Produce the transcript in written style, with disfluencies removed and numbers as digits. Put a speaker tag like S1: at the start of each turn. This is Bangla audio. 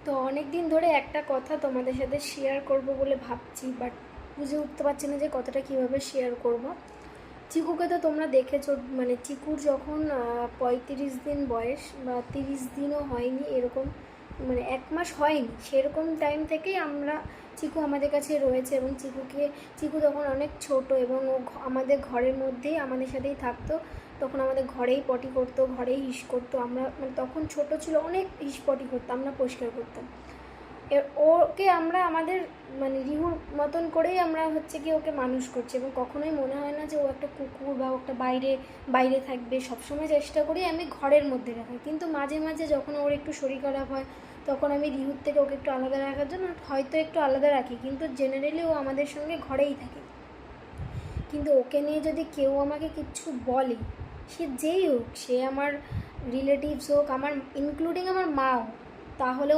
S1: তো অনেক দিন ধরে একটা কথা তোমাদের সাথে শেয়ার করব বলে ভাবছি, বাট বুঝে উঠতে পারছি না যে কথাটা কিভাবে শেয়ার করব। চিকুকে তো তোমরা দেখেছো, মানে চিকুর যখন 35 দিন বয়স বা 30 দিনও হয়নি এরকম, মানে 1 মাস হয়নি সেরকম টাইম থেকেই চিকু আমাদের কাছে রয়েছে। এবং চিকু তখন অনেক ছোট এবং ও আমাদের ঘরের মধ্যেই আমাদের সাথেই থাকতো। তখন আমাদের ঘরেই পটি করতো, ঘরেই হিস করতো। আমরা মানে তখন ছোট ছিল, অনেক হিস পটি করতাম, আমরা পরিষ্কার করতাম। ওকে আমরা আমাদের মানে রিহুর মতন করেই আমরা কি ওকে মানুষ করছি, এবং কখনোই মনে হয় না যে ও একটা কুকুর বা একটা বাইরে বাইরে থাকবে। সবসময় চেষ্টা করি আমি ঘরের মধ্যে রাখার, কিন্তু মাঝে মাঝে যখন ওর একটু শরীর খারাপ হয় তখন আমি রিহুর থেকে ওকে একটু আলাদা রাখার জন্য হয়তো একটু আলাদা রাখি, কিন্তু জেনারেলি ও আমাদের সঙ্গে ঘরেই থাকে। কিন্তু ওকে নিয়ে যদি কেউ আমাকে কিচ্ছু বলে, সে যেই হোক, সে আমার রিলেটিভস হোক, আমার ইনক্লুডিং আমার মাও, তাহলেও